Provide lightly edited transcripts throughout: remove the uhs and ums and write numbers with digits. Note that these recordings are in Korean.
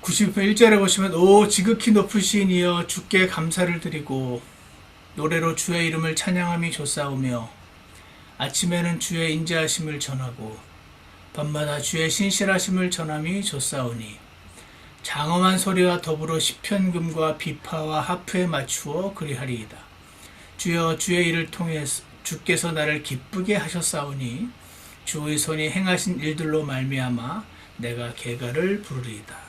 90편 1절에 보시면 오 지극히 높으신 이여 주께 감사를 드리고 노래로 주의 이름을 찬양함이 좋사오며 아침에는 주의 인자하심을 전하고 밤마다 주의 신실하심을 전함이 좋사오니 장엄한 소리와 더불어 시편금과 비파와 하프에 맞추어 그리하리이다. 주여 주의 일을 통해 주께서 나를 기쁘게 하셨사오니 주의 손이 행하신 일들로 말미암아 내가 개가를 부르리이다.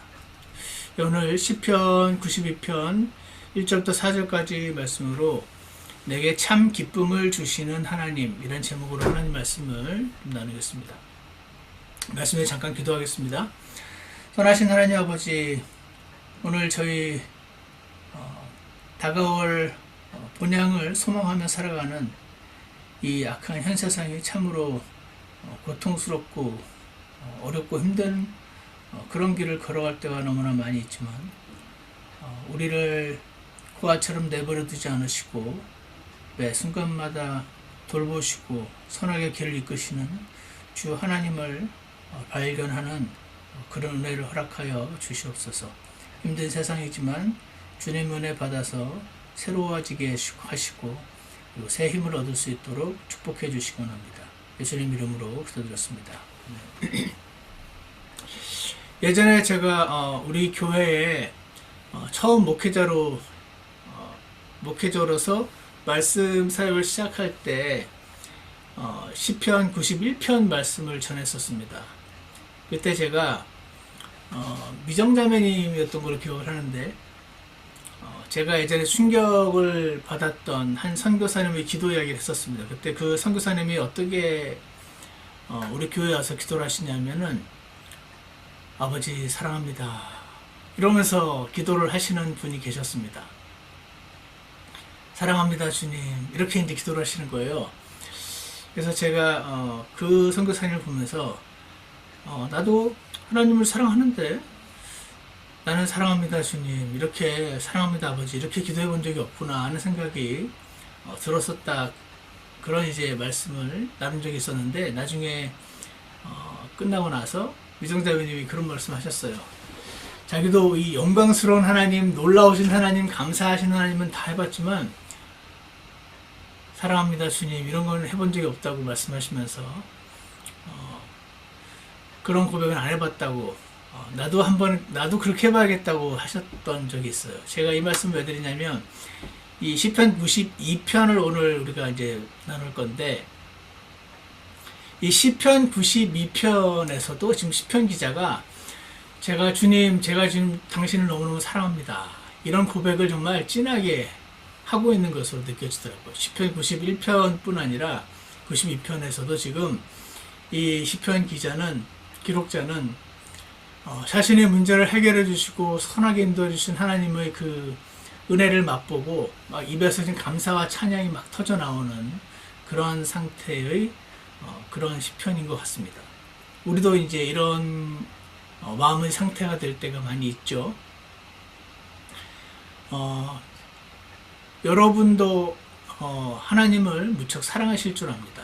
오늘 시편 92편 1절부터 4절까지 말씀으로 내게 참 기쁨을 주시는 하나님, 이런 제목으로 하나님 말씀을 나누겠습니다. 말씀에 잠깐 기도하겠습니다. 선하신 하나님 아버지, 오늘 저희 다가올 본향을 소망하며 살아가는 이 악한 현 세상이 참으로 고통스럽고 어렵고 힘든 그런 길을 걸어갈 때가 너무나 많이 있지만 우리를 고아처럼 내버려 두지 않으시고 매 순간마다 돌보시고 선하게 길을 이끄시는 주 하나님을 발견하는 그런 은혜를 허락하여 주시옵소서. 힘든 세상이지만 주님 은혜 받아서 새로워지게 하시고 그리고 새 힘을 얻을 수 있도록 축복해 주시기 원합니다. 예수님 이름으로 기도드렸습니다. 예전에 제가 우리 교회에 처음 목회자로서 말씀 사역을 시작할 때 시편 91편 말씀을 전했었습니다. 그때 제가 미정자매님이었던 걸로 기억을 하는데 제가 예전에 충격을 받았던 한 선교사님의 기도 이야기를 했었습니다. 그때 그 선교사님이 어떻게 우리 교회에 와서 기도를 하시냐면은 아버지 사랑합니다 이러면서 기도를 하시는 분이 계셨습니다. 사랑합니다 주님, 이렇게 이제 기도를 하시는 거예요. 그래서 제가 그 선교사님을 보면서 나도 하나님을 사랑하는데 나는 사랑합니다 주님, 이렇게 사랑합니다 아버지, 이렇게 기도해 본 적이 없구나 하는 생각이 들었었다. 그런 이제 말씀을 나눈 적이 있었는데 나중에 끝나고 나서 미정자매님이 그런 말씀 하셨어요. 자기도 이 영광스러운 하나님, 놀라우신 하나님, 감사하신 하나님은 다 해봤지만 사랑합니다 주님 이런 건 해본 적이 없다고 말씀하시면서 그런 고백은 안 해봤다고 나도 그렇게 해봐야겠다고 하셨던 적이 있어요. 제가 이 말씀을 왜 드리냐면 이 시편 92편을 오늘 우리가 이제 나눌 건데 이 시편 92편에서도 지금 시편 기자가 제가 지금 당신을 너무너무 사랑합니다 이런 고백을 정말 진하게 하고 있는 것으로 느껴지더라고요. 시편 91편 뿐 아니라 92편에서도 지금 이 시편 기록자는 자신의 문제를 해결해 주시고 선하게 인도해 주신 하나님의 그 은혜를 맛보고 막 입에서 지금 감사와 찬양이 막 터져 나오는 그런 상태의 그런 시편인 것 같습니다. 우리도 이제 이런 마음의 상태가 될 때가 많이 있죠. 여러분도 하나님을 무척 사랑하실 줄 압니다.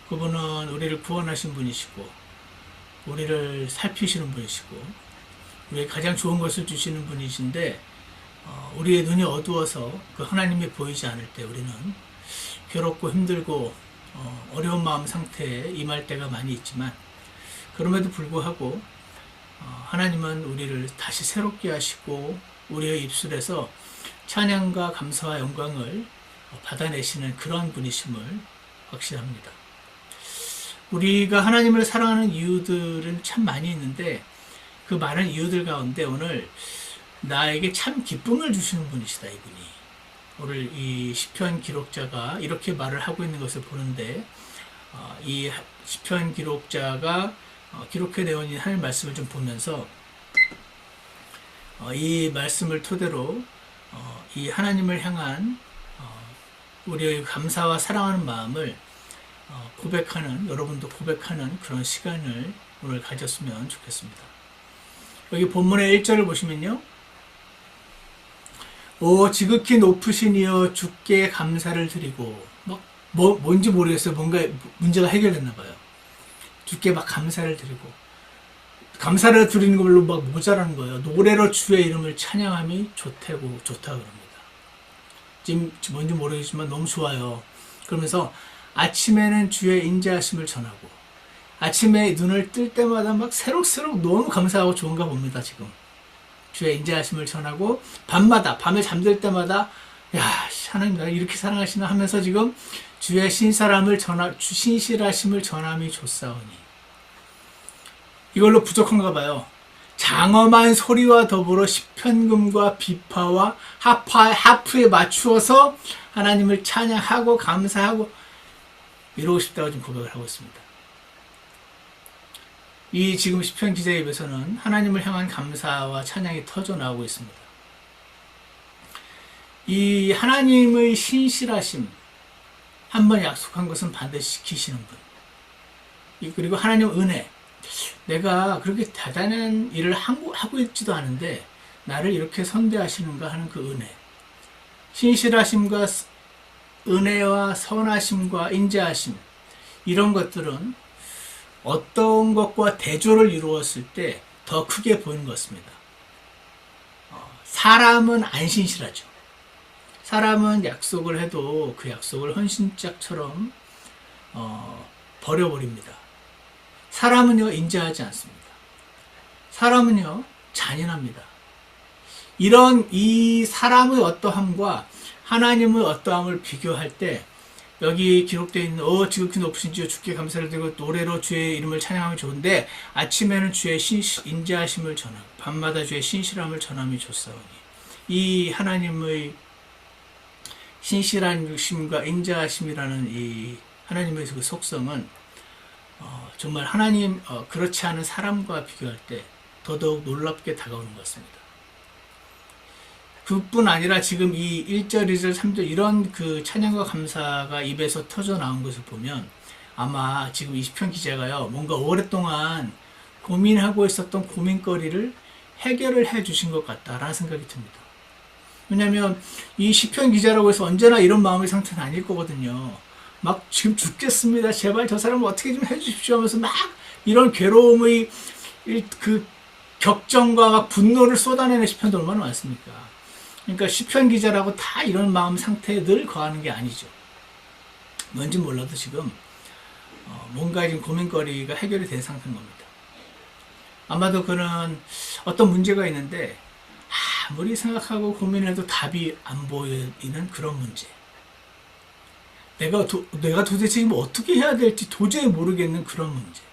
그분은 우리를 구원하신 분이시고 우리를 살피시는 분이시고 우리에게 가장 좋은 것을 주시는 분이신데 우리의 눈이 어두워서 그 하나님이 보이지 않을 때 우리는 괴롭고 힘들고 어려운 마음 상태에 임할 때가 많이 있지만 그럼에도 불구하고 하나님은 우리를 다시 새롭게 하시고 우리의 입술에서 찬양과 감사와 영광을 받아내시는 그런 분이심을 확신합니다. 우리가 하나님을 사랑하는 이유들은 참 많이 있는데 그 많은 이유들 가운데 오늘 나에게 참 기쁨을 주시는 분이시다 이분이. 오늘 이 시편 기록자가 이렇게 말을 하고 있는 것을 보는데 이 시편 기록자가 기록해내온 이 하나님 말씀을 좀 보면서 이 말씀을 토대로 이 하나님을 향한 우리의 감사와 사랑하는 마음을 여러분도 고백하는 그런 시간을 오늘 가졌으면 좋겠습니다. 여기 본문의 1절을 보시면요. 오 지극히 높으신 이여 주께 감사를 드리고 뭔지 모르겠어요. 뭔가 문제가 해결됐나 봐요. 주께 막 감사를 드리고 감사를 드리는 걸로 막 모자라는 거예요. 노래로 주의 이름을 찬양함이 좋다 그럽니다. 지금 뭔지 모르겠지만 너무 좋아요. 그러면서 아침에는 주의 인자하심을 전하고, 아침에 눈을 뜰 때마다 막 새록새록 너무 감사하고 좋은가 봅니다. 지금 주의 인자하심을 전하고, 밤에 잠들 때마다 야, 하나님 나 이렇게 사랑하시나 하면서 지금 주의 신실하심을 전함이 좋사오니, 이걸로 부족한가 봐요. 장엄한 소리와 더불어 시편금과 비파와 하프에 맞추어서 하나님을 찬양하고 감사하고 이러고 싶다고 좀 고백을 하고 있습니다. 이 지금 시편 기자의 입에서는 하나님을 향한 감사와 찬양이 터져 나오고 있습니다. 이 하나님의 신실하심, 한번 약속한 것은 반드시 지키시는 분, 그리고 하나님의 은혜, 내가 그렇게 대단한 일을 하고 있지도 않은데 나를 이렇게 선대하시는가 하는 그 은혜, 신실하심과 은혜와 선하심과 인자하심, 이런 것들은 어떤 것과 대조를 이루었을 때 더 크게 보이는 것입니다. 사람은 안 신실하죠. 사람은 약속을 해도 그 약속을 헌신짝처럼 버려버립니다. 사람은요, 인자하지 않습니다. 사람은요, 잔인합니다. 이 사람의 어떠함과 하나님의 어떠함을 비교할 때, 여기 기록되어 있는 지극히 높으신 주여 주께 감사를 드리고 노래로 주의 이름을 찬양하면 좋은데, 아침에는 주의 인자하심을 전하고 밤마다 주의 신실함을 전함이 좋사오니, 이 하나님의 신실한 유심과 인자하심이라는 이 하나님의 그 속성은 정말 그렇지 않은 사람과 비교할 때 더더욱 놀랍게 다가오는 것 같습니다. 그뿐 아니라 지금 이 1절, 2절, 3절 이런 그 찬양과 감사가 입에서 터져 나온 것을 보면 아마 지금 이 시편 기자가요, 뭔가 오랫동안 고민하고 있었던 고민거리를 해결을 해 주신 것 같다라는 생각이 듭니다. 왜냐하면 이 시편 기자라고 해서 언제나 이런 마음의 상태는 아닐 거거든요. 막 지금 죽겠습니다. 제발 저 사람을 어떻게 좀 해주십시오 하면서 막 이런 괴로움의 그 격정과 막 분노를 쏟아내는 시편도 얼마나 많습니까? 그러니까 시편 기자라고 다 이런 마음 상태에 늘 거하는 게 아니죠. 뭔지 몰라도 지금 뭔가 지금 고민거리가 해결이 된 상태인 겁니다. 아마도 그는 어떤 문제가 있는데 아무리 생각하고 고민해도 답이 안 보이는 그런 문제. 내가 도대체 지금 어떻게 해야 될지 도저히 모르겠는 그런 문제.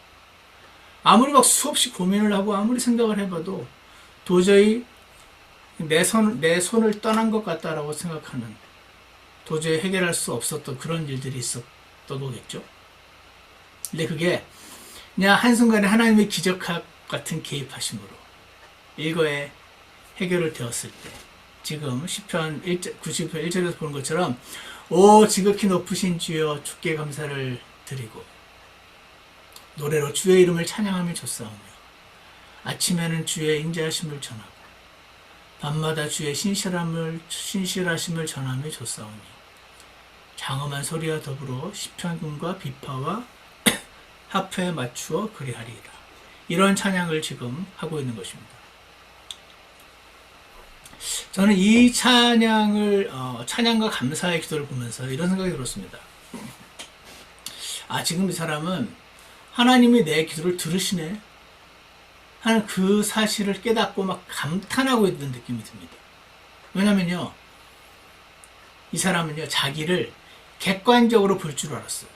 아무리 막 수없이 고민을 하고 아무리 생각을 해봐도 도저히 내 손을 떠난 것 같다라고 생각하는, 도저히 해결할 수 없었던 그런 일들이 있었던 거겠죠. 근데 그게 그냥 한순간에 하나님의 기적 같은 개입하심으로 일거에 해결을 되었을 때, 지금 시편 90편 1절에서 보는 것처럼 지극히 높으신 주여 주께 감사를 드리고 노래로 주의 이름을 찬양하며 좋사오며 아침에는 주의 인자하심을 전하고 밤마다 주의 신실하심을 전하며 좋사오니 장엄한 소리와 더불어 시편금과 비파와 하프에 맞추어 그리하리이다. 이런 찬양을 지금 하고 있는 것입니다. 저는 이 찬양과 감사의 기도를 보면서 이런 생각이 들었습니다. 지금 이 사람은 하나님이 내 기도를 들으시네 하는 그 사실을 깨닫고 막 감탄하고 있는 느낌이 듭니다. 왜냐면요, 이 사람은요, 자기를 객관적으로 볼 줄 알았어요.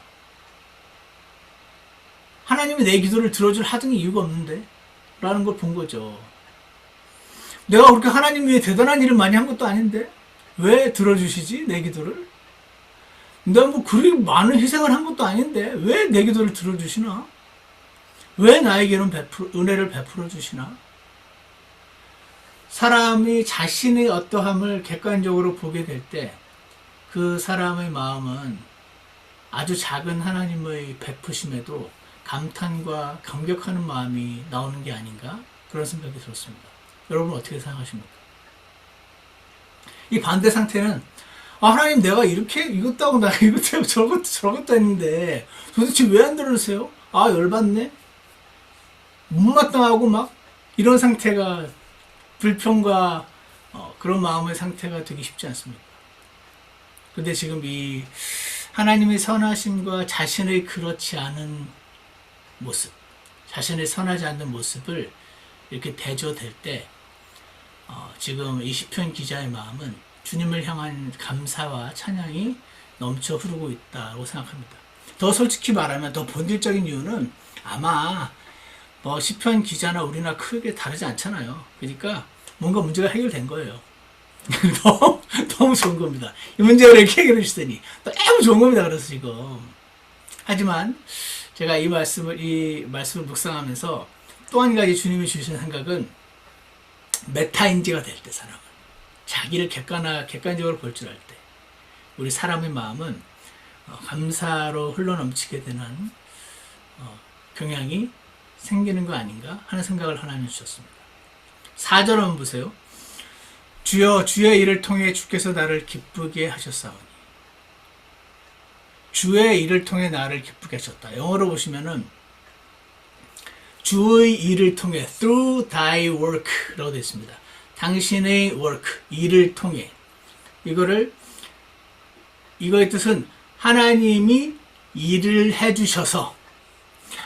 하나님이 내 기도를 들어줄 하등의 이유가 없는데? 라는 걸 본 거죠. 내가 그렇게 하나님 위해 대단한 일을 많이 한 것도 아닌데 왜 들어주시지 내 기도를? 내가 뭐 그렇게 많은 희생을 한 것도 아닌데 왜 내 기도를 들어주시나? 왜 나에게는 은혜를 베풀어 주시나? 사람이 자신의 어떠함을 객관적으로 보게 될 때 그 사람의 마음은 아주 작은 하나님의 베푸심에도 감탄과 감격하는 마음이 나오는 게 아닌가? 그런 생각이 들었습니다. 여러분 어떻게 생각하십니까? 이 반대 상태는 하나님 내가 이렇게 이것도 하고 나 이것도 하고 저것도 했는데 도대체 왜 안 들어주세요? 열받네? 못마땅하고 막 이런 상태가 불평과 그런 마음의 상태가 되기 쉽지 않습니다. 근데 지금 이 하나님의 선하심과 자신의 그렇지 않은 모습, 자신의 선하지 않는 모습을 이렇게 대조될 때 지금 이 시편 기자의 마음은 주님을 향한 감사와 찬양이 넘쳐 흐르고 있다고 생각합니다. 더 솔직히 말하면 더 본질적인 이유는 아마 뭐 시편 기자나 우리나 크게 다르지 않잖아요. 그러니까 뭔가 문제가 해결된 거예요. 너무 좋은 겁니다. 이 문제를 이렇게 해결해 주시더니 너무 좋은 겁니다. 그래서 지금 하지만 제가 이 말씀을 묵상하면서 또 한 가지 주님이 주신 생각은 메타인지가 될 때 사람은 자기를 객관적으로 볼 줄 알 때 우리 사람의 마음은 감사로 흘러넘치게 되는 경향이 생기는 거 아닌가 하는 생각을 하나님 주셨습니다. 4절 한번 보세요. 주여 주의 일을 통해 주께서 나를 기쁘게 하셨사오니. 주의 일을 통해 나를 기쁘게 하셨다. 영어로 보시면은 주의 일을 통해 through thy work라고 되어 있습니다. 당신의 work, 일을 통해. 이거의 뜻은 하나님이 일을 해주셔서,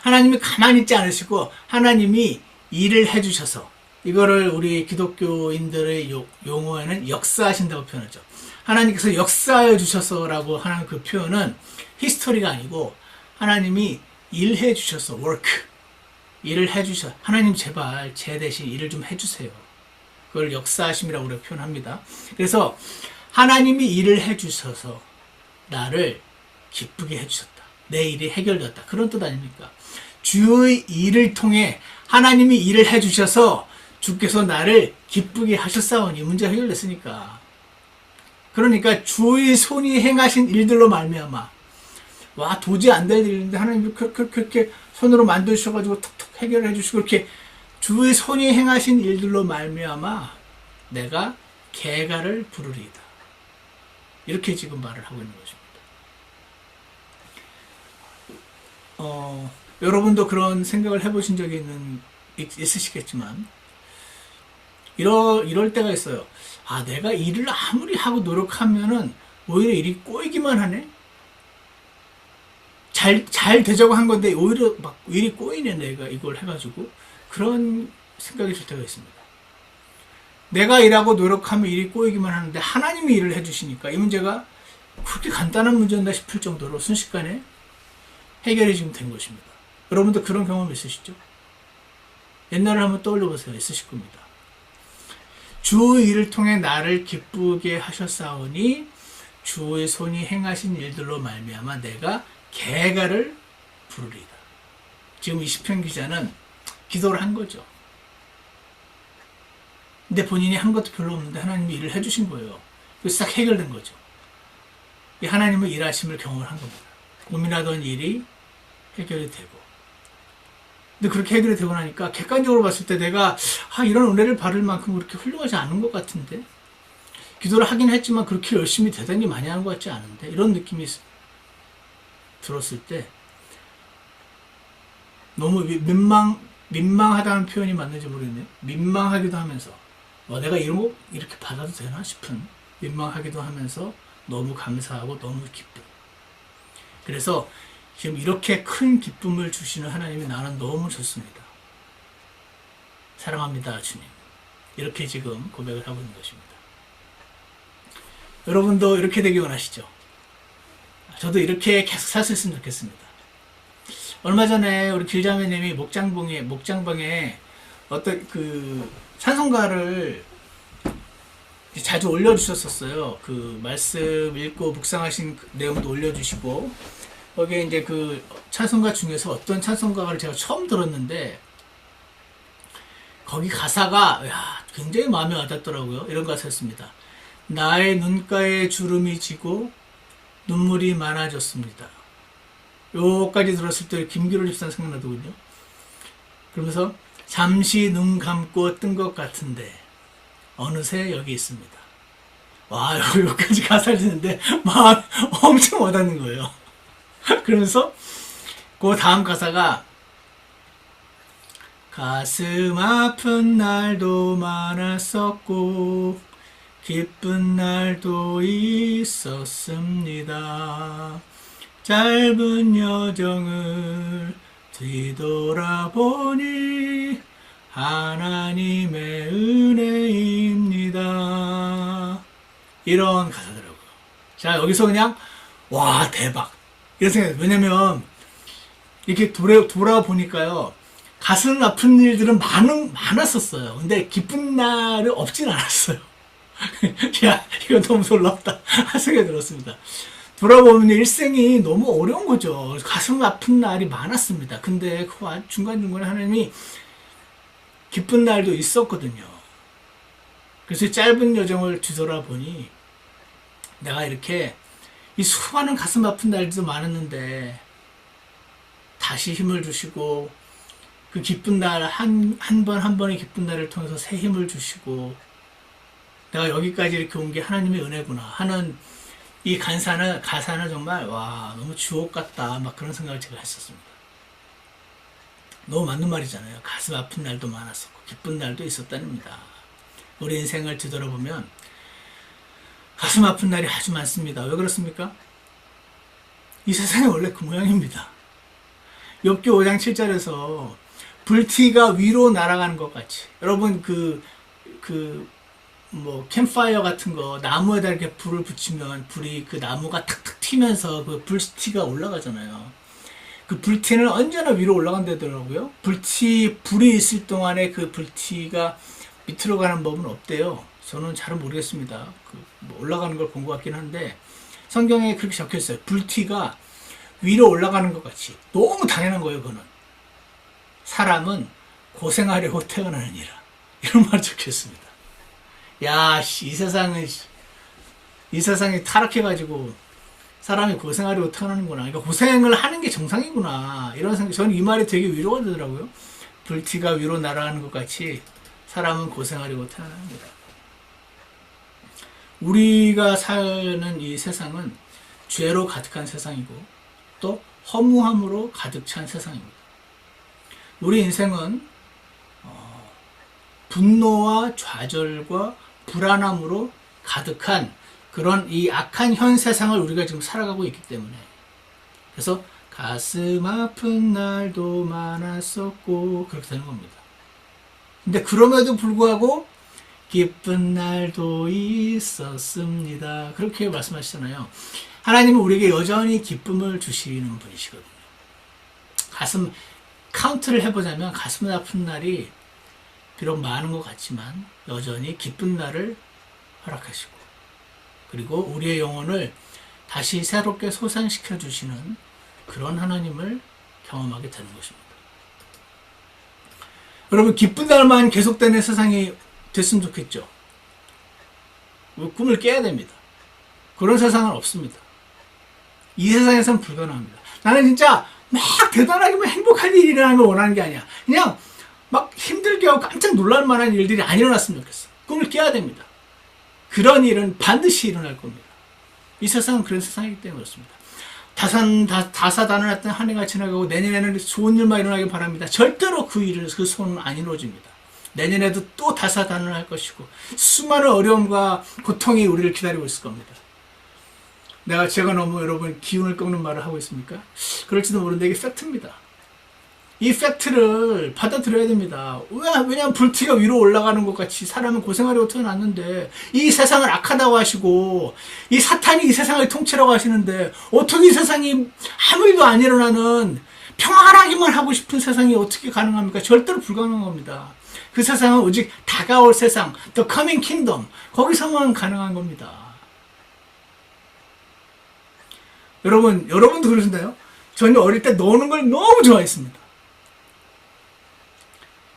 하나님이 가만히 있지 않으시고 하나님이 일을 해주셔서, 이거를 우리 기독교인들의 용어에는 역사하신다고 표현하죠. 하나님께서 역사하여 주셔서라고 하는 그 표현은 히스토리가 아니고 하나님이 일해 주셔서 work, 일을 해주셔. 하나님 제발 제 대신 일을 좀 해주세요. 그걸 역사하심이라고 우리가 표현합니다. 그래서 하나님이 일을 해주셔서 나를 기쁘게 해주셨다. 내 일이 해결되었다. 그런 뜻 아닙니까? 주의 일을 통해 하나님이 일을 해주셔서 주께서 나를 기쁘게 하셨사오니. 문제가 해결됐으니까. 그러니까 주의 손이 행하신 일들로 말미암아, 와 도저히 안 될 일인데 하나님이 그렇게 손으로 만드셔가지고 톡톡 해결해 주시고, 그렇게 주의 손이 행하신 일들로 말미암아 내가 개가를 부르리이다. 이렇게 지금 말을 하고 있는 것입니다. 여러분도 그런 생각을 해보신 적이 있으시겠지만, 이럴 때가 있어요. 아, 내가 일을 아무리 하고 노력하면은 오히려 일이 꼬이기만 하네? 잘 되자고 한 건데 오히려 막 일이 꼬이네, 내가 이걸 해가지고. 그런 생각이 들 때가 있습니다. 내가 일하고 노력하면 일이 꼬이기만 하는데 하나님이 일을 해주시니까 이 문제가 그렇게 간단한 문제인가 싶을 정도로 순식간에 해결이 지금 된 것입니다. 여러분도 그런 경험 있으시죠? 옛날을 한번 떠올려 보세요. 있으실 겁니다. 주의 일을 통해 나를 기쁘게 하셨사오니 주의 손이 행하신 일들로 말미암아 내가 개가를 부르리이다. 지금 이 시편 기자는 기도를 한 거죠. 근데 본인이 한 것도 별로 없는데 하나님이 일을 해주신 거예요. 그래서 싹 해결된 거죠. 이 하나님의 일하심을 경험을 한 겁니다. 고민하던 일이 해결이 되고. 근데 그렇게 해결이 되고 나니까 객관적으로 봤을 때 내가 이런 은혜를 받을 만큼 그렇게 훌륭하지 않은 것 같은데, 기도를 하긴 했지만 그렇게 열심히 대단히 많이 하는 것 같지 않은데, 이런 느낌이 들었을 때 너무 민망하다는 표현이 맞는지 모르겠네요. 민망하기도 하면서 내가 이런 거 이렇게 받아도 되나 싶은, 민망하기도 하면서 너무 감사하고 너무 기쁨. 그래서 지금 이렇게 큰 기쁨을 주시는 하나님이 나는 너무 좋습니다. 사랑합니다, 주님. 이렇게 지금 고백을 하고 있는 것입니다. 여러분도 이렇게 되기 원하시죠? 저도 이렇게 계속 살 수 있으면 좋겠습니다. 얼마 전에 우리 길자매님이 목장방에 어떤 그 찬송가를 자주 올려주셨었어요. 그 말씀 읽고 묵상하신 내용도 올려주시고, 거기에 이제 그 찬송가 중에서 어떤 찬송가를 제가 처음 들었는데, 거기 가사가 굉장히 마음에 와닿더라고요. 이런 가사였습니다. 나의 눈가에 주름이 지고 눈물이 많아졌습니다. 요까지 들었을 때 김기로 집사 생각나더군요. 그러면서 잠시 눈 감고 뜬 것 같은데 어느새 여기 있습니다. 와, 여기까지 가사를 듣는데 마음 엄청 와닿는 거예요. 그러면서 그 다음 가사가 가슴 아픈 날도 많았었고 기쁜 날도 있었습니다. 짧은 여정을 뒤돌아보니 하나님의 은혜입니다. 이런 가사더라고요. 자, 여기서 그냥 와, 대박 이런 생각이. 왜냐면 이렇게 돌아보니까요, 가슴 아픈 일들은 많았었어요. 근데 기쁜 날은 없진 않았어요. 야, 이거 너무 놀랍다 하 생각이 들었습니다. 돌아보면 일생이 너무 어려운 거죠. 가슴 아픈 날이 많았습니다. 근데 그 중간중간에 하나님이 기쁜 날도 있었거든요. 그래서 짧은 여정을 뒤돌아보니 내가 이렇게 이 수많은 가슴 아픈 날도 많았는데 다시 힘을 주시고 그 기쁜 날 한 번 한 번의 기쁜 날을 통해서 새 힘을 주시고 내가 여기까지 이렇게 온 게 하나님의 은혜구나 하는 이 가사는 정말 와, 너무 주옥 같다 막 그런 생각을 제가 했었습니다. 너무 맞는 말이잖아요. 가슴 아픈 날도 많았었고 기쁜 날도 있었다입니다. 우리 인생을 뒤돌아보면 가슴 아픈 날이 아주 많습니다. 왜 그렇습니까? 이 세상이 원래 그 모양입니다. 욥기 5장 7절에서 불티가 위로 날아가는 것 같이, 여러분 캠파이어 같은 거 나무에다 이렇게 불을 붙이면 불이 그 나무가 탁탁 튀면서 그 불티가 올라가잖아요. 그 불티는 언제나 위로 올라간다더라고요. 불이 있을 동안에 그 불티가 밑으로 가는 법은 없대요. 저는 잘은 모르겠습니다. 올라가는 걸 본 것 같긴 한데 성경에 그렇게 적혀 있어요. 불티가 위로 올라가는 것 같이. 너무 당연한 거예요, 그거는. 사람은 고생하려고 태어나느니라. 이런 말이 적혀 있습니다. 야, 이 세상이 타락해가지고 사람이 고생하려고 태어나는구나. 그러니까 고생을 하는 게 정상이구나. 이런 생각, 저는 이 말이 되게 위로가 되더라고요. 불티가 위로 날아가는 것 같이 사람은 고생하려고 태어납니다. 우리가 사는 이 세상은 죄로 가득한 세상이고 또 허무함으로 가득 찬 세상입니다. 우리 인생은 분노와 좌절과 불안함으로 가득한 그런 이 악한 현 세상을 우리가 지금 살아가고 있기 때문에, 그래서 가슴 아픈 날도 많았었고 그렇게 되는 겁니다. 근데 그럼에도 불구하고 기쁜 날도 있었습니다. 그렇게 말씀하시잖아요. 하나님은 우리에게 여전히 기쁨을 주시는 분이시거든요. 가슴 카운트를 해보자면 가슴 아픈 날이 비록 많은 것 같지만 여전히 기쁜 날을 허락하시고, 그리고 우리의 영혼을 다시 새롭게 소생시켜 주시는 그런 하나님을 경험하게 되는 것입니다. 여러분, 기쁜 날만 계속되는 세상이 됐으면 좋겠죠. 꿈을 깨야 됩니다. 그런 세상은 없습니다. 이 세상에서는 불가능합니다. 나는 진짜 막 대단하게 행복한 일이 일어나는 걸 원하는 게 아니야. 그냥 막 힘들게 하고 깜짝 놀랄 만한 일들이 안 일어났으면 좋겠어. 꿈을 깨야 됩니다. 그런 일은 반드시 일어날 겁니다. 이 세상은 그런 세상이기 때문에 그렇습니다. 다사다난했던 한 해가 지나가고 내년에는 좋은 일만 일어나길 바랍니다. 절대로 그 소원은 안 이루어집니다. 내년에도 또 다사다난할 것이고 수많은 어려움과 고통이 우리를 기다리고 있을 겁니다. 제가 너무 여러분 기운을 꺾는 말을 하고 있습니까? 그럴지도 모르는데 이게 팩트입니다. 이 팩트를 받아들여야 됩니다. 왜냐하면 불티가 위로 올라가는 것 같이 사람은 고생하려고 태어났는데 이 세상을 악하다고 하시고 이 사탄이 이 세상을 통치라고 하시는데 어떻게 이 세상이 아무 일도 안 일어나는 평안하기만 하고 싶은 세상이 어떻게 가능합니까? 절대로 불가능한 겁니다. 그 세상은 오직 다가올 세상, The Coming Kingdom, 거기서만 가능한 겁니다. 여러분도 그러신가요? 저는 어릴 때 노는 걸 너무 좋아했습니다.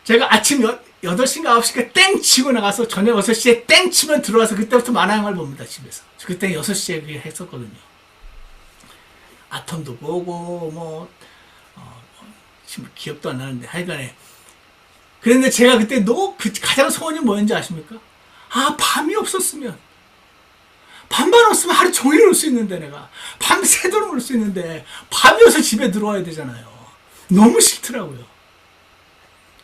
제가 아침 8시인가 9시가 땡 치고 나가서 저녁 6시에 땡 치면 들어와서 그때부터 만화영화를 봅니다, 집에서. 그때 6시에 그게 했었거든요. 아톰도 보고, 기억도 안 나는데, 하여간에. 그런데 제가 그때 가장 소원이 뭐였는지 아십니까? 밤이 없었으면. 밤만 없으면 하루 종일 올 수 있는데 내가. 밤새도록 올 수 있는데, 밤이 어서 집에 들어와야 되잖아요. 너무 싫더라고요.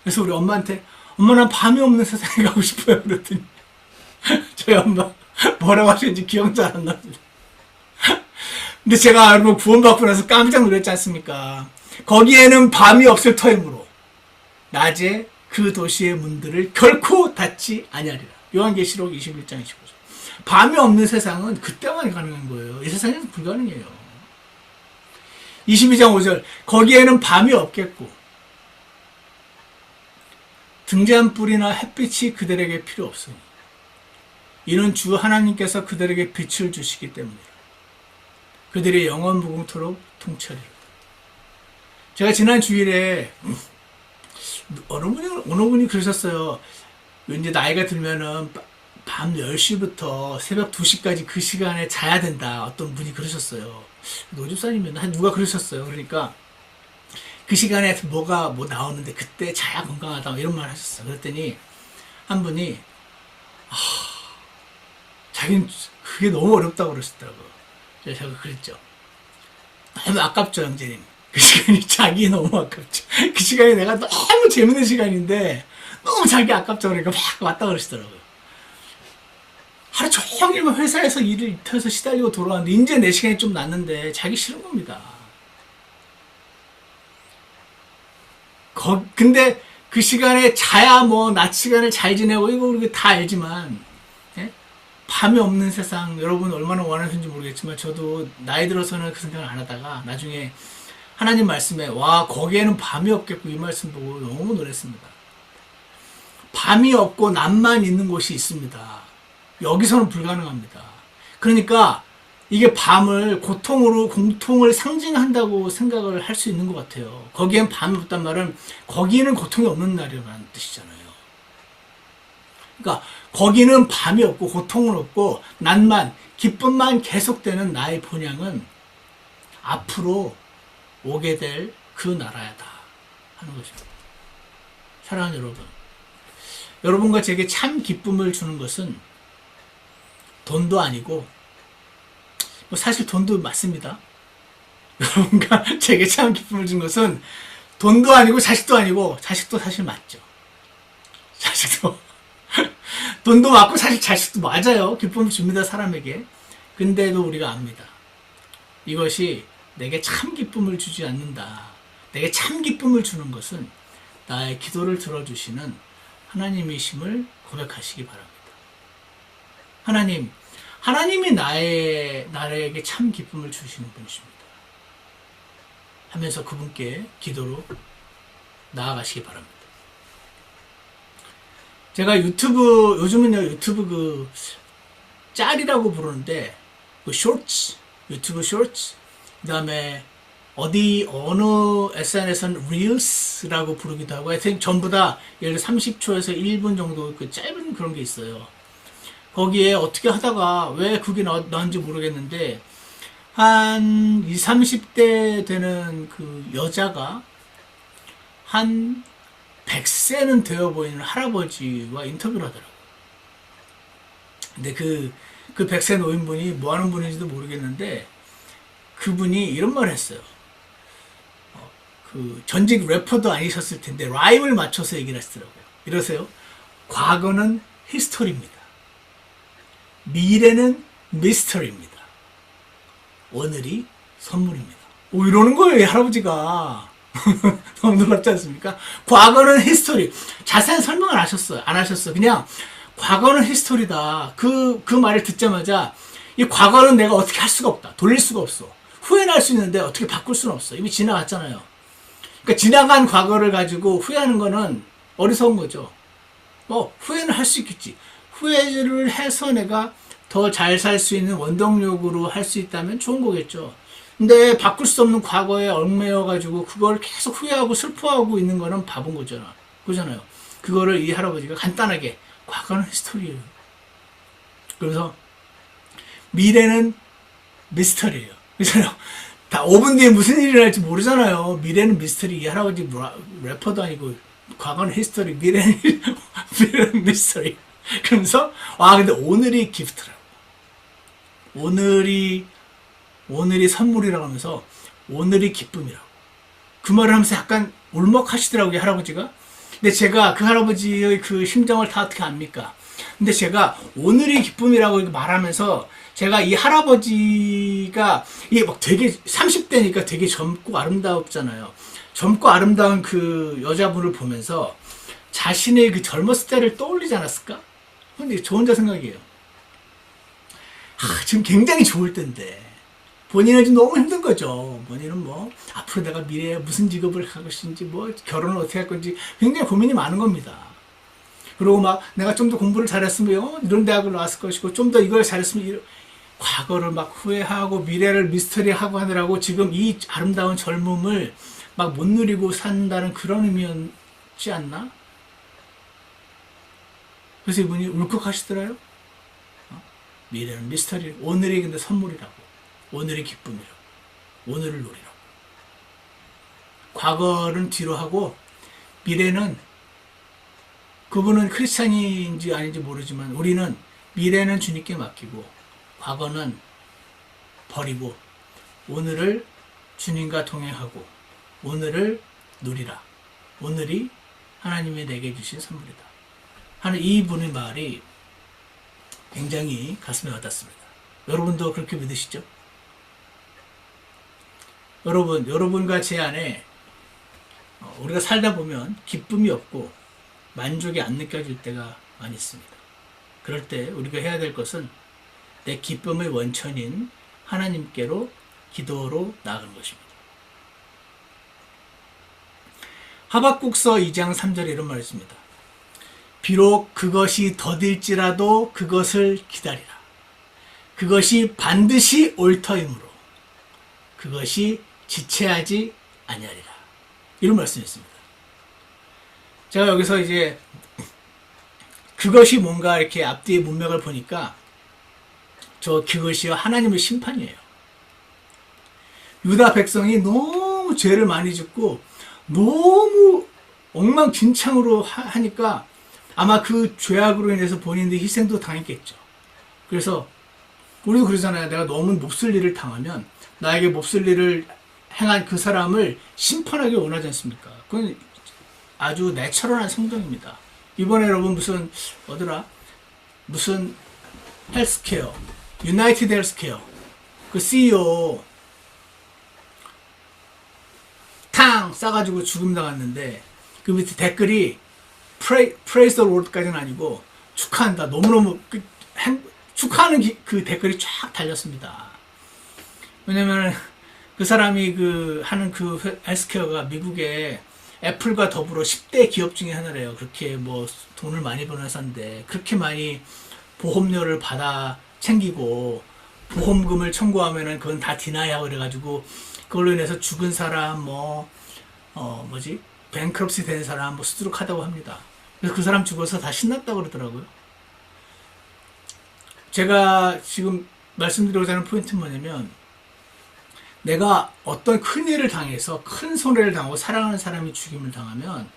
그래서 우리 엄마한테, 엄마 난 밤이 없는 세상에 가고 싶어요. 그랬더니 저희 엄마 뭐라고 하시는지 기억 잘 안 납니다. 근데 제가 여러분 구원받고 나서 깜짝 놀랐지 않습니까? 거기에는 밤이 없을 터이므로 낮에 그 도시의 문들을 결코 닫지 아니하리라. 요한계시록 21장 25절. 밤이 없는 세상은 그때만 가능한 거예요. 이 세상에는 불가능해요. 22장 5절. 거기에는 밤이 없겠고 등잔 불이나 햇빛이 그들에게 필요 없으니 이는 주 하나님께서 그들에게 빛을 주시기 때문이라. 그들이 영원 무궁토록 통찰이라. 제가 지난 주일에 어느 분이 그러셨어요. 이제 나이가 들면은 밤 10시부터 새벽 2시까지 그 시간에 자야 된다. 어떤 분이 그러셨어요. 노집사님이었나? 누가 그러셨어요. 그러니까 그 시간에 뭐 나오는데 그때 자야 건강하다. 이런 말 하셨어요. 그랬더니 한 분이 자기는 그게 너무 어렵다고 그러셨더라고요. 그래서 제가 그랬죠. 너무 아깝죠, 형제님. 그 시간이 자기 너무 아깝죠. 그 시간이 내가 너무 재밌는 시간인데 너무 자기 아깝죠. 그러니까 막 왔다 그러시더라고요. 하루 종일 회사에서 일을 이틀에서 시달리고 돌아왔는데 이제 내 시간이 좀 났는데 자기 싫은 겁니다. 근데 그 시간에 자야 뭐 낮 시간을 잘 지내고 이거 우리 다 알지만 예? 밤이 없는 세상 여러분 얼마나 원하시는지 모르겠지만 저도 나이 들어서는 그 생각을 안 하다가 나중에 하나님 말씀에 와 거기에는 밤이 없겠고 이 말씀 보고 너무 놀랐습니다. 밤이 없고 낮만 있는 곳이 있습니다. 여기서는 불가능합니다. 그러니까 이게 밤을 고통으로 공통을 상징한다고 생각을 할 수 있는 것 같아요. 거기엔 밤이 없단 말은 거기는 고통이 없는 날이라는 뜻이잖아요. 그러니까 거기는 밤이 없고 고통은 없고 낮만 기쁨만 계속되는 나의 본향은 앞으로 오게 될 그 나라야다 하는 것입니다. 사랑하는 여러분, 여러분과 제게 참 기쁨을 주는 것은 돈도 아니고 사실 돈도 맞습니다. 여러분과 제게 참 기쁨을 준 것은 돈도 아니고 자식도 아니고 자식도 사실 맞죠. 자식도 돈도 맞고 사실 자식도 맞아요. 기쁨을 줍니다, 사람에게. 근데도 우리가 압니다. 이것이 내게 참 기쁨을 주지 않는다. 내게 참 기쁨을 주는 것은 나의 기도를 들어주시는 하나님이심을 고백하시기 바랍니다. 하나님이 나에게 참 기쁨을 주시는 분이십니다. 하면서 그분께 기도로 나아가시기 바랍니다. 제가 요즘은요, 유튜브 짤이라고 부르는데, 쇼츠, 유튜브 쇼츠, 그 다음에 어느 SNS는 릴스라고 부르기도 하고, 하여튼 전부 다 예를 들어 30초에서 1분 정도 그 짧은 그런 게 있어요. 거기에 어떻게 하다가 왜 그게 나온지 모르겠는데, 한 20, 30대 되는 그 여자가 한 100세는 되어 보이는 할아버지와 인터뷰를 하더라고요. 근데 그 100세 노인분이 뭐 하는 분인지도 모르겠는데, 그분이 이런 말을 했어요. 그 전직 래퍼도 아니셨을 텐데 라임을 맞춰서 얘기를 하시더라고요. 이러세요. 과거는 히스토리입니다. 미래는 미스터리입니다. 오늘이 선물입니다. 이러는 거예요, 이 할아버지가. 너무 놀랍지 않습니까? 과거는 히스토리. 자세한 설명을 안 하셨어요. 그냥 과거는 히스토리다. 그 말을 듣자마자 이 과거는 내가 어떻게 할 수가 없다. 돌릴 수가 없어. 후회는 할 수 있는데 어떻게 바꿀 수는 없어. 이미 지나갔잖아요. 그러니까 지나간 과거를 가지고 후회하는 거는 어리석은 거죠. 후회는 할 수 있겠지. 후회를 해서 내가 더 잘 살 수 있는 원동력으로 할 수 있다면 좋은 거겠죠. 근데 바꿀 수 없는 과거에 얽매여가지고 그걸 계속 후회하고 슬퍼하고 있는 거는 바본 거잖아. 그잖아요. 그거를 이 할아버지가 간단하게 과거는 히스토리예요. 그래서 미래는 미스터리예요. 그래서 다 5분 뒤에 무슨 일이 날지 모르잖아요. 미래는 미스터리. 이 할아버지 래퍼도 아니고 과거는 히스토리, 미래는 미스터리. 그러면서 근데 오늘이 기프트라고. 오늘이 선물이라고 하면서 오늘이 기쁨이라고. 그 말을 하면서 약간 울먹하시더라고요, 할아버지가. 근데 제가 그 할아버지의 그 심정을 다 어떻게 압니까? 근데 제가 오늘의 기쁨이라고 말하면서 제가 이 할아버지가 이게 막 되게 30대니까 되게 젊고 아름다웠잖아요. 젊고 아름다운 그 여자분을 보면서 자신의 그 젊었을 때를 떠올리지 않았을까? 근데 저 혼자 생각이에요. 지금 굉장히 좋을 때인데 본인은 지금 너무 힘든 거죠. 본인은 뭐 앞으로 내가 미래에 무슨 직업을 하고 싶은지 뭐 결혼을 어떻게 할 건지 굉장히 고민이 많은 겁니다. 그리고 막 내가 좀 더 공부를 잘했으면 이런 대학을 나왔을 것이고 좀 더 이걸 잘했으면 과거를 막 후회하고 미래를 미스터리하고 하느라고 지금 이 아름다운 젊음을 막 못 누리고 산다는 그런 의미였지 않나? 그래서 이분이 울컥하시더라요. 미래는 미스터리, 오늘이 근데 선물이라고, 오늘이 기쁨이라고, 오늘을 누리라고. 과거는 뒤로 하고 미래는, 그분은 크리스찬인지 아닌지 모르지만 우리는 미래는 주님께 맡기고 과거는 버리고 오늘을 주님과 동행하고 오늘을 누리라. 오늘이 하나님이 내게 주신 선물이다 하는 이분의 말이 굉장히 가슴에 와닿습니다. 여러분도 그렇게 믿으시죠? 여러분과 제 안에 우리가 살다 보면 기쁨이 없고 만족이 안 느껴질 때가 많이 있습니다. 그럴 때 우리가 해야 될 것은 내 기쁨의 원천인 하나님께로 기도로 나아가는 것입니다. 하박국서 2장 3절에 이런 말이 있습니다. 비록 그것이 더딜지라도 그것을 기다리라. 그것이 반드시 옳터이므로 그것이 지체하지 아니하리라. 이런 말씀이 있습니다. 제가 여기서 이제 그것이 뭔가 이렇게 앞뒤의 문맥을 보니까 그것이 하나님의 심판이에요. 유다 백성이 너무 죄를 많이 짓고 너무 엉망진창으로 하니까 아마 그 죄악으로 인해서 본인들이 희생도 당했겠죠. 그래서 우리도 그러잖아요. 내가 너무 몹쓸 일을 당하면 나에게 몹쓸 일을 행한 그 사람을 심판하기 원하지 않습니까? 그건 아주 내추럴한 성정입니다. 이번에 여러분 무슨 헬스케어, 유나이티드 헬스케어 그 CEO 탕 싸가지고 죽음 당했는데 그 밑에 댓글이 praise the Lord까지는 아니고 축하한다. 너무너무 축하하는 그 댓글이 쫙 달렸습니다. 왜냐면 그 사람이 하는 그 헬스케어가 미국의 애플과 더불어 10대 기업 중에 하나래요. 그렇게 뭐 돈을 많이 버는 회사인데 그렇게 많이 보험료를 받아 챙기고 보험금을 청구하면은 그건 다 디나이하고 그래가지고 그걸로 인해서 죽은 사람 뱅크럽시 된 사람 스트로크 하다고 합니다. 그래서 그 사람 죽어서 다 신났다고 그러더라고요. 제가 지금 말씀드리고자 하는 포인트는 뭐냐면 내가 어떤 큰 일을 당해서 큰 손해를 당하고 사랑하는 사람이 죽임을 당하면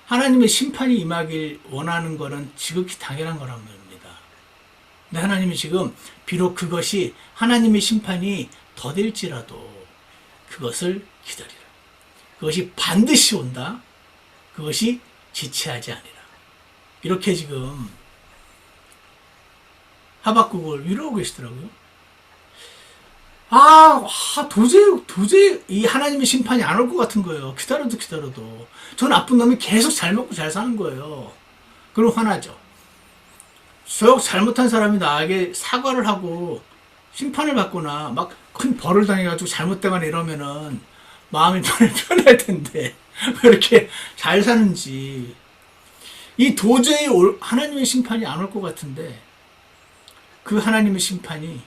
하나님의 심판이 임하길 원하는 것은 지극히 당연한 거란 말입니다. 근데 하나님이 지금 비록 그것이 하나님의 심판이 더딜지라도 그것을 기다리라. 그것이 반드시 온다. 그것이 지체하지 아니라. 이렇게 지금 하박국을 위로하고 계시더라고요. 도저히 이 하나님의 심판이 안 올 것 같은 거예요. 기다려도. 저 나쁜 놈이 계속 잘 먹고 잘 사는 거예요. 그럼 화나죠. 잘못한 사람이 나에게 사과를 하고 심판을 받거나 막 큰 벌을 당해가지고 잘못되거나 이러면은 마음이 편할 텐데 왜 이렇게 잘 사는지. 이 도저히 하나님의 심판이 안 올 것 같은데 그 하나님의 심판이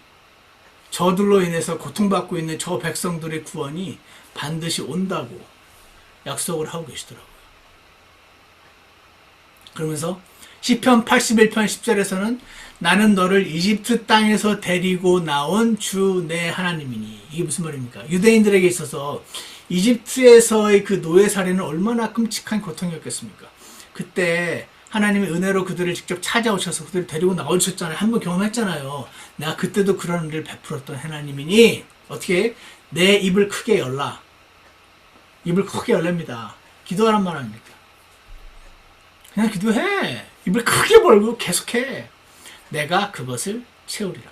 저들로 인해서 고통받고 있는 저 백성들의 구원이 반드시 온다고 약속을 하고 계시더라고요. 그러면서 시편 81편 10절에서는 나는 너를 이집트 땅에서 데리고 나온 주 내 하나님이니. 이게 무슨 말입니까? 유대인들에게 있어서 이집트에서의 그 노예살이는 얼마나 끔찍한 고통이었겠습니까? 그때 하나님의 은혜로 그들을 직접 찾아오셔서 그들을 데리고 나오셨잖아요. 한번 경험했잖아요. 내가 그때도 그런 일을 베풀었던 하나님이니 어떻게 내 입을 크게 열라. 입을 크게 열랍니다. 기도하란 말 아닙니까? 그냥 기도해. 입을 크게 벌고 계속해. 내가 그것을 채우리라.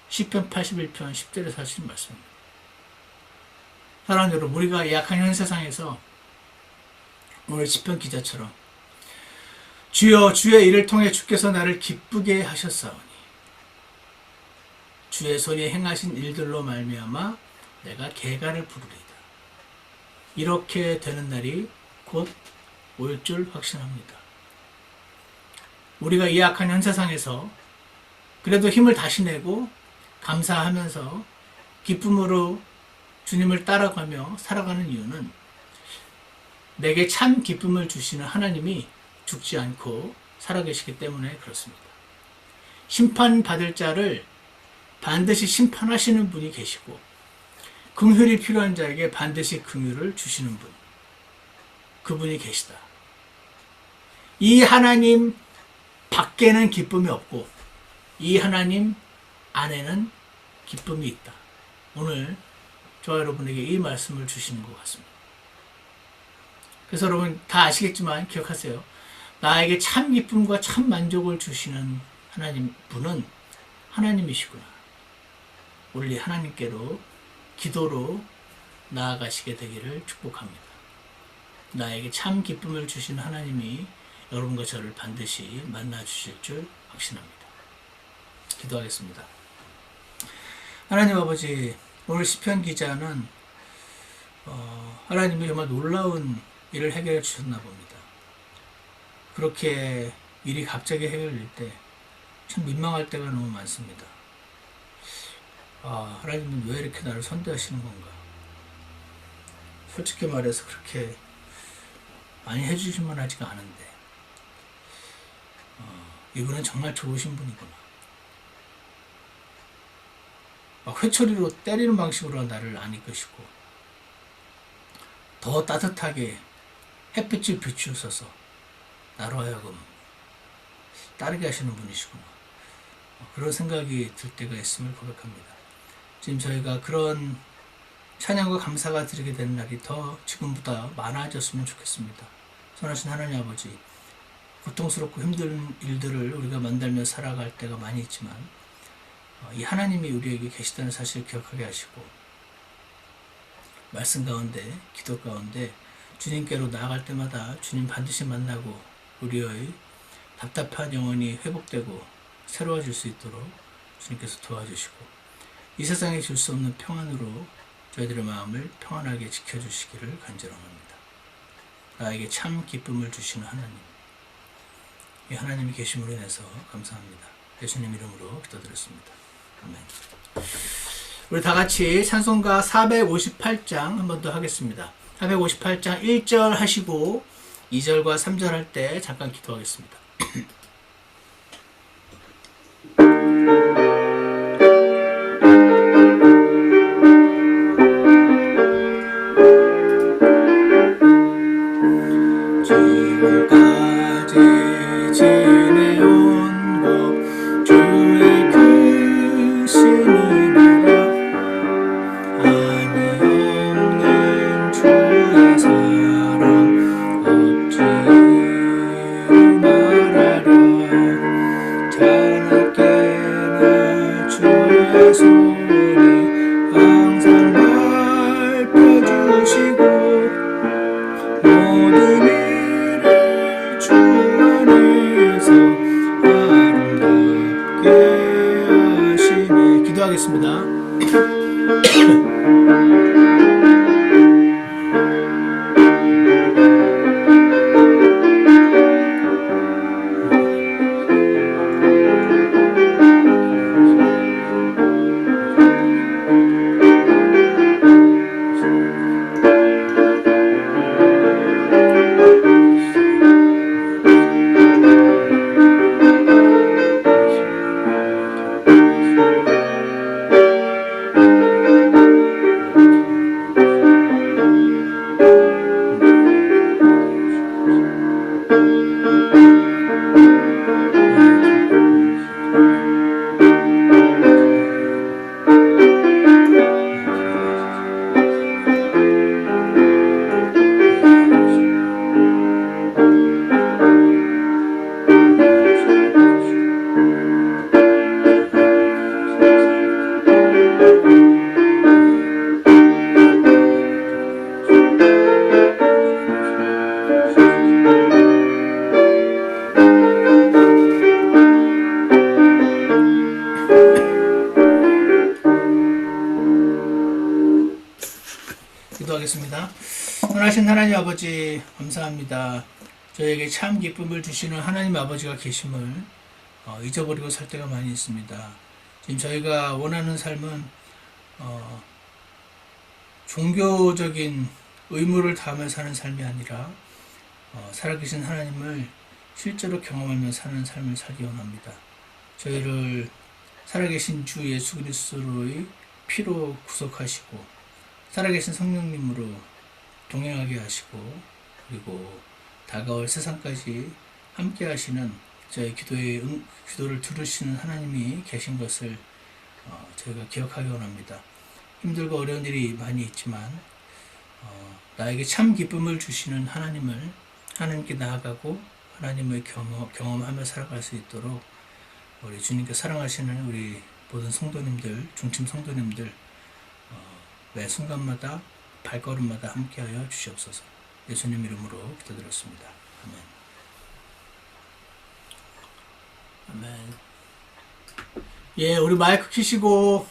시편 81편 10절에서 하시는 말씀입니다. 사랑하는 여러분, 우리가 약한 현 세상에서 오늘 시편 기자처럼 주여 주의 일을 통해 주께서 나를 기쁘게 하셨사오니 주의 손이 행하신 일들로 말미암아 내가 개가를 부르리이다. 이렇게 되는 날이 곧 올 줄 확신합니다. 우리가 이 약한 현 세상에서 그래도 힘을 다시 내고 감사하면서 기쁨으로 주님을 따라가며 살아가는 이유는 내게 참 기쁨을 주시는 하나님이 죽지 않고 살아계시기 때문에 그렇습니다. 심판받을 자를 반드시 심판하시는 분이 계시고 긍휼이 필요한 자에게 반드시 긍휼을 주시는 분, 그분이 계시다. 이 하나님 밖에는 기쁨이 없고 이 하나님 안에는 기쁨이 있다. 오늘 저와 여러분에게 이 말씀을 주시는 것 같습니다. 그래서 여러분 다 아시겠지만 기억하세요. 나에게 참 기쁨과 참 만족을 주시는 하나님 분은 하나님이시구나. 우리 하나님께로 기도로 나아가시게 되기를 축복합니다. 나에게 참 기쁨을 주신 하나님이 여러분과 저를 반드시 만나 주실 줄 확신합니다. 기도하겠습니다. 하나님 아버지, 오늘 시편 기자는 하나님이 정말 놀라운 일을 해결해 주셨나 봅니다. 그렇게 일이 갑자기 해결될 때 참 민망할 때가 너무 많습니다. 하나님은 왜 이렇게 나를 선대하시는 건가? 솔직히 말해서 그렇게 많이 해주실 만하지가 않은데 이분은 정말 좋으신 분이구나. 회초리로 때리는 방식으로 나를 안 이끄시고 더 따뜻하게 햇빛을 비추셔서 나로 하여금 따르게 하시는 분이시구나. 그런 생각이 들 때가 있음을 고백합니다. 지금 저희가 그런 찬양과 감사가 드리게 되는 날이 더 지금보다 많아졌으면 좋겠습니다. 선하신 하나님 아버지, 고통스럽고 힘든 일들을 우리가 만들며 살아갈 때가 많이 있지만 이 하나님이 우리에게 계시다는 사실을 기억하게 하시고 말씀 가운데, 기도 가운데 주님께로 나아갈 때마다 주님 반드시 만나고 우리의 답답한 영혼이 회복되고 새로워질 수 있도록 주님께서 도와주시고 이 세상에 줄 수 없는 평안으로 저희들의 마음을 평안하게 지켜주시기를 간절합니다. 나에게 참 기쁨을 주시는 하나님, 이 하나님이 계심으로 인해서 감사합니다. 예수님 이름으로 기도드렸습니다. 아멘. 우리 다 같이 찬송가 458장 한 번 더 하겠습니다. 458장 1절 하시고 2절과 3절 할 때 잠깐 기도하겠습니다. 지금까지 지내온 것 주의 크신 은혜라 한이 없는 주의 사랑 없지 말하려 자나깨나 주의 소리 항상 밝혀주시고 모든 일을 주 안에서 살아계신 하나님 아버지 감사합니다. 저에게 참 기쁨을 주시는 하나님 아버지가 계심을 잊어버리고 살 때가 많이 있습니다. 지금 저희가 원하는 삶은 종교적인 의무를 다하며 사는 삶이 아니라 살아계신 하나님을 실제로 경험하며 사는 삶을 살기 원합니다. 저희를 살아계신 주 예수 그리스도의 피로 구속하시고 살아계신 성령님으로 동행하게 하시고 그리고 다가올 세상까지 함께 하시는 저희 기도를 들으시는 하나님이 계신 것을 저희가 기억하기 원합니다. 힘들고 어려운 일이 많이 있지만 나에게 참 기쁨을 주시는 하나님께 나아가고 하나님을 경험하며 살아갈 수 있도록 우리 주님께 사랑하시는 우리 모든 성도님들, 중심 성도님들 매 순간마다 발걸음마다 함께하여 주시옵소서. 예수님 이름으로 기도드렸습니다. 아멘. 아멘. 예, 우리 마이크 켜시고